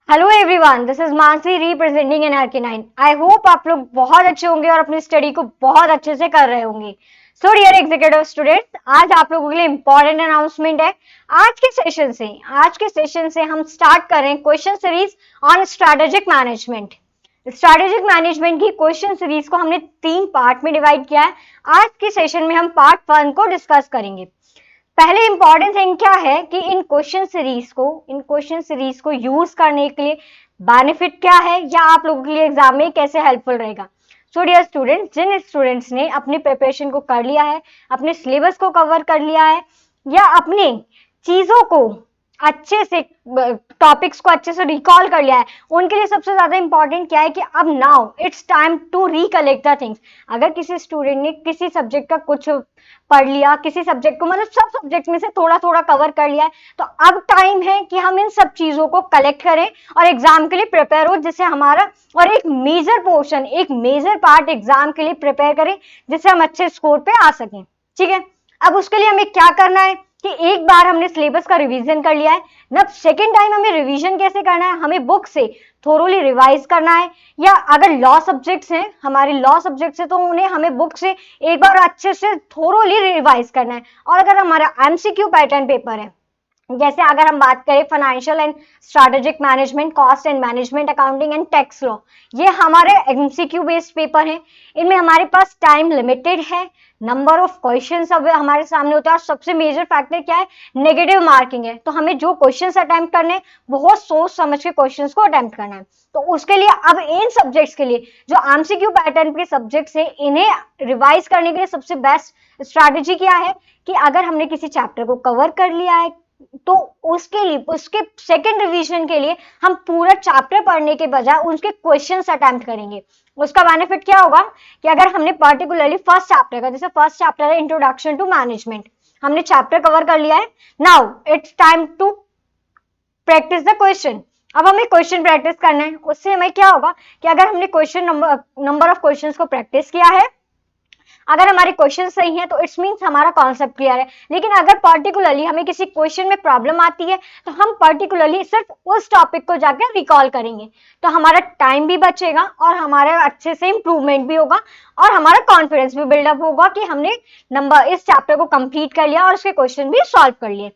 Hello everyone, this is Mansi representing NRK9। I hope आप लोग बहुत अच्छे होंगे और अपनी स्टडी को बहुत अच्छे से कर रहे होंगे। सो डियर एग्जीक्यूटिव स्टूडेंट्स, आज आप लोगों के लिए इंपॉर्टेंट अनाउंसमेंट है। आज के सेशन से हम स्टार्ट कर रहे हैं question series on strategic management. Strategic management की क्वेश्चन सीरीज को हमने 3 पार्ट में डिवाइड किया है। आज के सेशन में हम पार्ट 1 को डिस्कस करेंगे। पहले इंपॉर्टेंट थिंग क्या है कि इन क्वेश्चन सीरीज को यूज करने के लिए बेनिफिट क्या है या आप लोगों के लिए एग्जाम में कैसे हेल्पफुल रहेगा। सो डियर स्टूडेंट्स, जिन स्टूडेंट्स ने अपनी प्रिपरेशन को कर लिया है, अपने सिलेबस को कवर कर लिया है या अपने चीजों को अच्छे से टॉपिक्स को अच्छे से रिकॉल कर लिया है, उनके लिए सबसे ज्यादा इंपॉर्टेंट क्या है कि अब now it's time to recollect the things. अगर किसी स्टूडेंट ने किसी सब्जेक्ट का कुछ पढ़ लिया, किसी सब्जेक्ट को मतलब सब सब्जेक्ट में से थोड़ा थोड़ा कवर कर लिया है, तो अब टाइम है कि हम इन सब चीजों को कलेक्ट करें और एग्जाम के लिए प्रिपेयर हो, जिससे हमारा और एक मेजर पार्ट एग्जाम के लिए प्रिपेयर करें, जिससे हम अच्छे स्कोर पे आ सकें। ठीक है, अब उसके लिए हमें क्या करना है कि एक बार हमने सिलेबस का रिवीजन कर लिया है ना, सेकेंड टाइम हमें रिवीजन कैसे करना है, हमें बुक से थोरोली रिवाइज करना है, या अगर लॉ सब्जेक्ट्स हैं, हमारे लॉ सब्जेक्ट्स है, तो उन्हें हमें बुक से एक बार अच्छे से थोरोली रिवाइज करना है। और अगर हमारा एमसीक्यू पैटर्न पेपर है, जैसे अगर हम बात करें financial and strategic management, cost and management accounting and tax law, ये हमारे एमसीक्यू बेस्ड पेपर हैं। इनमें हमारे पास टाइम लिमिटेड है, नंबर ऑफ क्वेश्चंस अब हमारे सामने होता है, और सबसे मेजर फैक्टर क्या है, नेगेटिव मार्किंग है। तो हमें जो क्वेश्चंस अटेम्प्ट करने हैं, बहुत सोच समझ के क्वेश्चंस को अटेम्प्ट करना है। तो उसके लिए अब इन सब्जेक्ट्स के लिए जो एमसीक्यू पैटर्न के सब्जेक्ट्स है, इन्हें रिवाइज करने के लिए सबसे बेस्ट स्ट्रैटेजी क्या है कि अगर हमने किसी चैप्टर को कवर कर लिया है, तो उसके लिए उसके सेकंड रिवीजन के लिए हम पूरा चैप्टर पढ़ने के बजाय उसके क्वेश्चंस अटेम्प्ट करेंगे। उसका बेनिफिट क्या होगा कि अगर हमने पर्टिकुलरली फर्स्ट चैप्टर का, जैसे फर्स्ट चैप्टर है इंट्रोडक्शन टू मैनेजमेंट, हमने चैप्टर कवर कर लिया है, now it's time to practise the question. अब हमें क्वेश्चन प्रैक्टिस करना है। उससे हमें क्या होगा कि अगर हमने क्वेश्चन नंबर ऑफ क्वेश्चंस को प्रैक्टिस किया है, अगर हमारे क्वेश्चन सही हैं, तो इट्स मींस हमारा कॉन्सेप्ट क्लियर है। लेकिन अगर पर्टिकुलरली हमें किसी क्वेश्चन में प्रॉब्लम आती है, तो हम पर्टिकुलरली सिर्फ उस टॉपिक को जाकर रिकॉल करेंगे, तो हमारा टाइम भी बचेगा और हमारा अच्छे से इंप्रूवमेंट भी होगा और हमारा कॉन्फिडेंस भी बिल्डअप होगा कि हमने इस चैप्टर को कंप्लीट कर लिया और उसके क्वेश्चन भी सॉल्व कर लिए।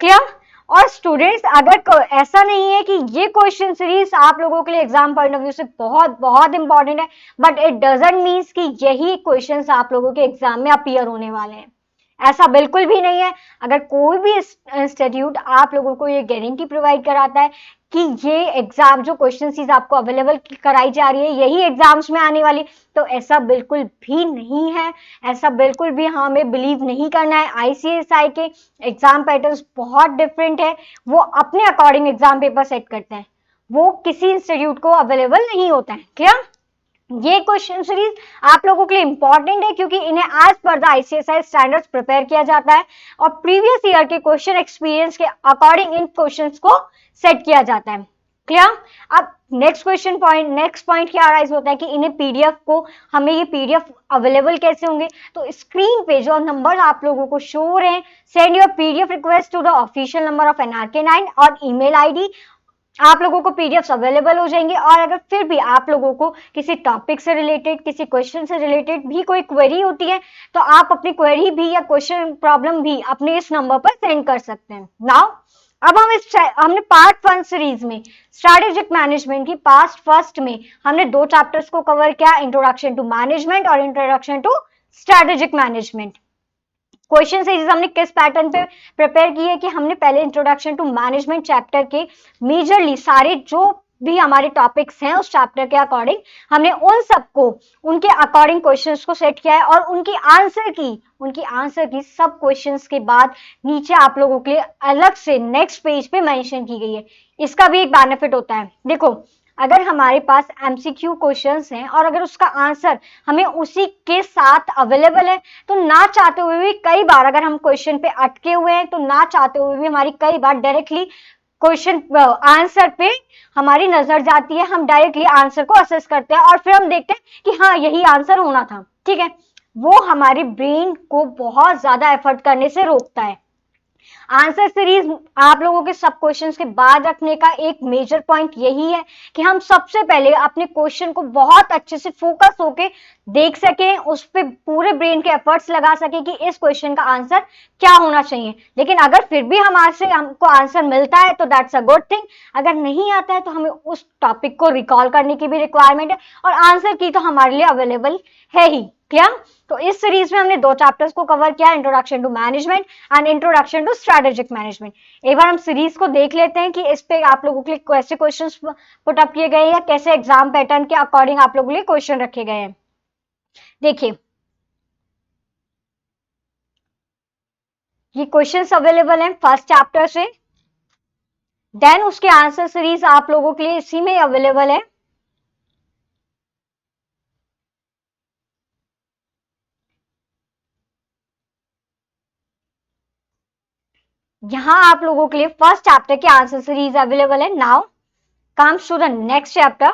क्लियर? और स्टूडेंट्स, अगर ऐसा नहीं है कि ये क्वेश्चन सीरीज आप लोगों के लिए एग्जाम पॉइंट ऑफ व्यू से बहुत बहुत इंपॉर्टेंट है, बट इट डजंट मीन्स कि यही क्वेश्चंस आप लोगों के एग्जाम में अपीयर होने वाले हैं। ऐसा बिल्कुल भी नहीं है। अगर कोई भी इंस्टीट्यूट आप लोगों को ये गारंटी प्रोवाइड कराता है कि ये एग्जाम जो क्वेश्चन सीरीज आपको अवेलेबल कराई जा रही है यही एग्जाम्स में आने वाली, तो ऐसा बिल्कुल भी नहीं है। ऐसा बिल्कुल भी हमें बिलीव नहीं करना है। आईसीएसआई के एग्जाम पैटर्न्स बहुत डिफरेंट है। वो अपने अकॉर्डिंग एग्जाम पेपर सेट करते हैं, वो किसी इंस्टीट्यूट को अवेलेबल नहीं होता है। क्लियर? ये क्वेश्चन सीरीज आप लोगों के लिए इंपॉर्टेंट है, क्योंकि इन्हें as per the ICSI standards prepare किया जाता है और प्रीवियस ईयर के क्वेश्चन एक्सपीरियंस के अकॉर्डिंग इन क्वेश्चंस को सेट किया जाता है। क्लियर? अब नेक्स्ट पॉइंट क्या राइज होता है कि इन्हें पीडीएफ को, हमें ये पीडीएफ अवेलेबल कैसे होंगे, तो स्क्रीन पे जो नंबर आप लोगों को शो हो रहे हैं, send your PDF request to the official number of NRK9 और ईमेल आईडी। आप लोगों को पीडीएफ अवेलेबल हो जाएंगे। और अगर फिर भी आप लोगों को किसी टॉपिक से रिलेटेड, किसी क्वेश्चन से रिलेटेड भी कोई क्वेरी होती है, तो आप अपनी क्वेरी भी या क्वेश्चन प्रॉब्लम भी अपने इस नंबर पर सेंड कर सकते हैं। नाउ अब हमने पार्ट 1 सीरीज में स्ट्रेटेजिक मैनेजमेंट की पास्ट फर्स्ट में हमने 2 चैप्टर्स को कवर किया, इंट्रोडक्शन टू मैनेजमेंट और introduction to strategic management. Question series हमने किस पैटर्न पे प्रिपेयर की है कि हमने पहले इंट्रोडक्शन टू मैनेजमेंट चैप्टर के मेजरली सारे जो भी हमारे टॉपिक्स हैं उस चैप्टर के अकॉर्डिंग हमने उन सबको उनके अकॉर्डिंग क्वेश्चंस को सेट किया है और उनकी आंसर की सब क्वेश्चंस के बाद नीचे आप लोगों के लिए अलग से नेक्स्ट पेज पे मेंशन की गई है। इसका भी एक बेनिफिट होता है। देखो, अगर हमारे पास एमसीक्यू क्वेश्चंस हैं और अगर उसका आंसर हमें उसी के साथ अवेलेबल है, तो ना चाहते हुए भी कई बार अगर हम क्वेश्चन पे अटके हुए हैं, तो ना चाहते हुए भी हमारी कई बार डायरेक्टली क्वेश्चन आंसर पे हमारी नजर जाती है, हम डायरेक्टली आंसर को असेस करते हैं और फिर हम देखते हैं कि हाँ यही आंसर होना था। ठीक है, वो हमारे ब्रेन को बहुत ज्यादा एफर्ट करने से रोकता है। आंसर सीरीज आप लोगों के सब क्वेश्चंस के बाद रखने का एक मेजर पॉइंट यही है कि हम सबसे पहले अपने क्वेश्चन को बहुत अच्छे से फोकस होके देख सकें, उस पर पूरे ब्रेन के एफर्ट्स लगा सके कि इस क्वेश्चन का आंसर क्या होना चाहिए। लेकिन अगर फिर भी हमको आंसर मिलता है तो दैट्स अ गुड थिंग। अगर नहीं आता है तो हमें उस टॉपिक को रिकॉल करने की भी रिक्वायरमेंट है और आंसर की तो हमारे लिए अवेलेबल है ही। क्लियर? तो इस सीरीज में हमने दो चैप्टर्स को कवर किया, introduction to management and introduction to strategic management. एक बार हम सीरीज को देख लेते हैं कि इस पे आप लोगों के लिए कैसे क्वेश्चंस पुट अप किए गए हैं या कैसे एग्जाम पैटर्न के अकॉर्डिंग आप लोगों के लिए क्वेश्चन रखे गए हैं। देखिए, ये क्वेश्चंस अवेलेबल हैं फर्स्ट चैप्टर से, देन उसके आंसर सीरीज आप लोगों के लिए इसी में अवेलेबल है। यहां आप लोगों के लिए फर्स्ट चैप्टर की आंसर सीरीज अवेलेबल है। Now comes to the next chapter,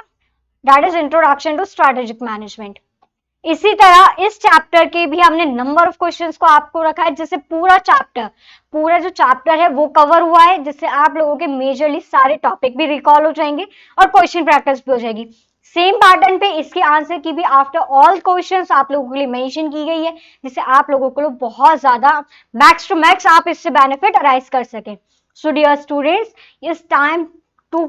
that is introduction to strategic management. इसी तरह इस चैप्टर के भी हमने नंबर ऑफ क्वेश्चंस को आपको रखा है, जिससे पूरा जो चैप्टर है वो कवर हुआ है, जिससे आप लोगों के मेजरली सारे टॉपिक भी रिकॉल हो जाएंगे और क्वेश्चन प्रैक्टिस भी हो जाएगी। सेम पैटर्न पे इसके आंसर की भी आफ्टर ऑल क्वेश्चंस आप लोगों के लिए मेंशन की गई है, जिससे आप लोगों को बहुत ज्यादा मैक्स टू मैक्स आप इससे बेनिफिट अराइज कर सके। So dear students, it's time to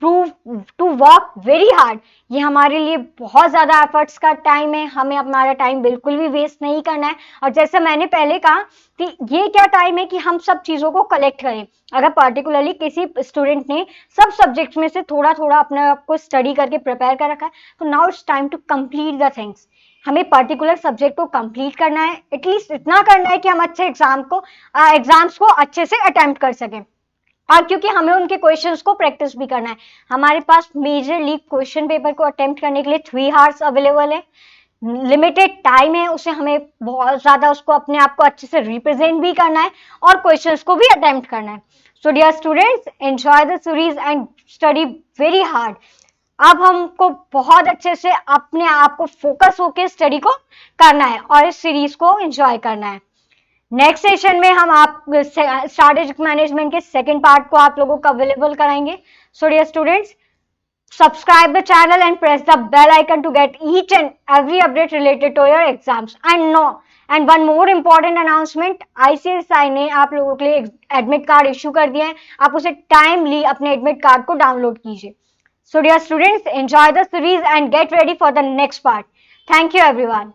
to work very hard. ये हमारे लिए बहुत ज्यादा एफर्ट्स का टाइम है, हमें हमारा टाइम बिल्कुल भी वेस्ट नहीं करना है। और जैसे मैंने पहले कहा कि ये क्या टाइम है कि हम सब चीजों को कलेक्ट करें। अगर पर्टिकुलरली किसी स्टूडेंट ने सब सब्जेक्ट्स में से थोड़ा थोड़ा अपने आप को स्टडी करके प्रिपेयर कर रखा है, तो now it's time to complete the things. हमें पर्टिकुलर सब्जेक्ट को कंप्लीट करना है, एटलीस्ट इतना करना है कि हम अच्छे एग्जाम्स को अच्छे से अटेम्प्ट कर सकें। और क्योंकि हमें उनके क्वेश्चंस को प्रैक्टिस भी करना है, हमारे पास मेजरली क्वेश्चन पेपर को अटेम्प्ट करने के लिए 3 आवर्स अवेलेबल है। लिमिटेड टाइम है, उसे हमें बहुत ज्यादा उसको अपने आप को अच्छे से रिप्रेजेंट भी करना है और क्वेश्चंस को भी अटेम्प्ट करना है। So dear students, enjoy the series and study very hard. अब हमको बहुत अच्छे से अपने आप को फोकस होकर स्टडी को करना है और इस सीरीज को एंजॉय करना है। नेक्स्ट सेशन में हम आप स्ट्रैटेजिक मैनेजमेंट के सेकंड पार्ट को आप लोगों को अवेलेबल कराएंगे। So dear students, subscribe the channel and press the bell icon to get each and every update related to your exams. And one more important announcement, ICSI ने आप लोगों के लिए एडमिट कार्ड इशू कर दिया है, आप उसे टाइमली अपने एडमिट कार्ड को डाउनलोड कीजिए। So dear students, enjoy the series and get ready for the next part. Thank you everyone.